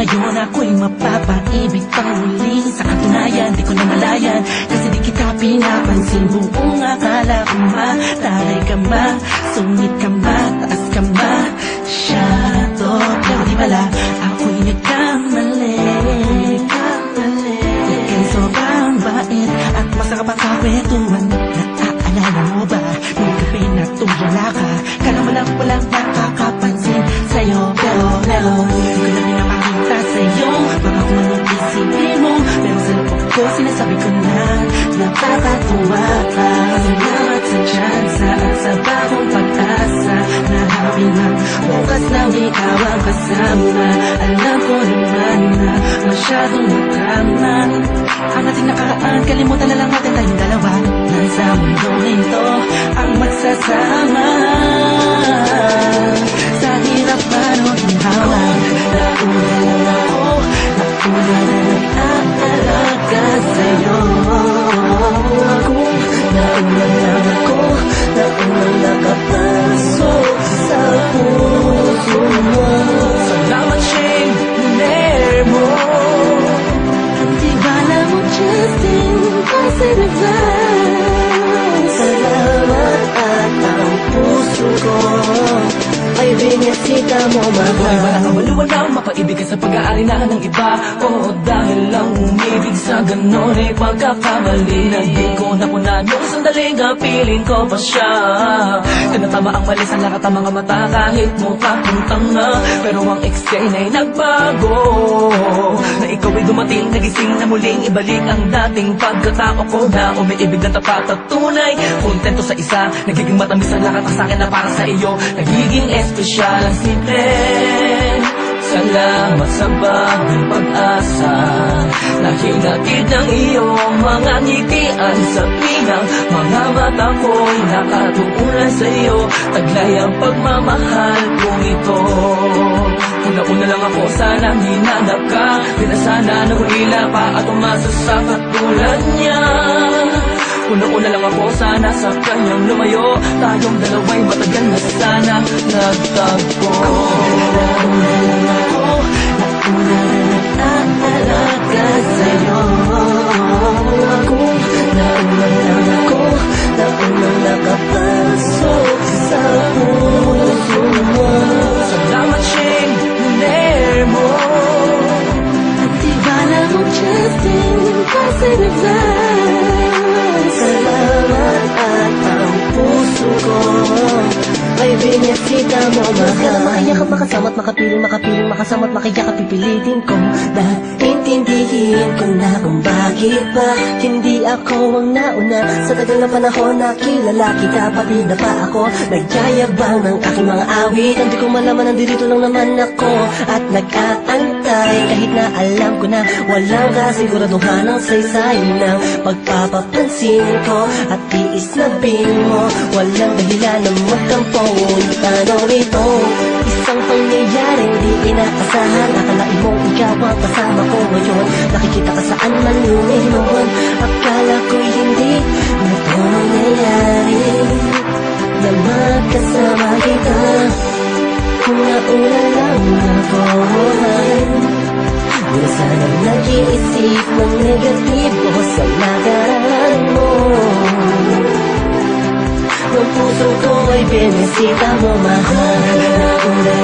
Ngayon ako'y mapapaibig pang muli. Sa katunayan, di ko na malayan, kasi di kita pinapansin. Buong akala ko mataray ka ma, sungit ka ma, taas ka ma, shato. Pero di pala, ako'y nagkamali. Ika'y sobrang bait at masarap ang kakwentuhan. Naaalala mo ba, nung gabi na tumula ka, kala mo lang walang nakakapansin sa'yo. Pero di ko na pinapakita sa'yo, baka kung anong isipin mo, pero sa loob ko sinasabi ko na napapatuwa ka. Salamat sa tsansa at sa bagong pag-asa na hawin ang bukas na ikaw ang kasama. Alam ko naman na masyadong madrama ang ating nakaraan, kalimutan na lang natin tayong dalawa. Nasa mundong ito ang magsasama. Sa hirap paano hinahawan, nauna lang ako, nauna na nag-aalaga sa'yo. Nauna lang ako, nauna nakapasok sa puso mo. Salamat siyang hiner mo. Hindi bala mo Justin, kasi nag-advance. Salamat at ang puso ko ay binisita mo, mahal. Ay wala kang maluwalang mapaibig ka sa pag-aari na ng iba. O dahil lang umibig sa ganon ay pagkakamali na di ko napunan. Nung sandaling piling ko pa siya, tinatama ang mali sa lahat ng mga mata. Kahit mukha kong tanga, pero ang explain ay nagbago. Na ikaw ay dumating, nagising na muling ibalik ang dating pagkatao ko na umiibig ng tapat at tunay. Kontento sa isa, nagiging matamis ang lahat ang sakin na para sa iyo. Nagiging espesyal ang simple. Salamat sa bagong pag-asa na hinatid ng iyong mga ngitian sa pinang mga mata ko'y nakatuunan sa iyo. Taglay ang pagmamahal kong ito. Una-una lang ako, sanang hinanap ka. Pinasana na hulila pa at umasa sa katulad niya. Una-una lang ako, sana sa kanyang lumayo. Tayong dalawa'y matagal na sana nagtagpo. Nauna lang ako, nauna na nag-aalaga sa'yo. Nauna lang ako, nauna nakapasok sa puso mo. Salamat siyang hiner mo. At di bala mo Justin, kasi nag-advance. Salamat at ang puso ko ay binisita mo, mahal. Kaya maiyak at makasama't makapiling, makasama't makiyak at pipilitin ko na intindihin ko na kung bakit ba hindi ako ang nauna. Sa tagal na panahon na kilala kita, pati na pa ako nagyayabang ng aking mga awit. Hindi ko malaman, nandito lang naman ako at nag-aantay. Kahit na alam ko na walang kasiguraduhan ng saysay ng pagpapapansin ko at tiis na bin mo. Walang dahilan na magtampo. Ano ito? Isang pangyayaring di inaasahan. Akalain mong ikaw ang kasama ko ngayon. Nakikita ka saan man luminon. Akala ko'y hindi na ito nangyayari, na magkasama kita. Kung nauna lang ako, di sana nag-iisip ng negatibo sa nakaraan mo. Ang puso ko ay binisita mo, mahal. Nauna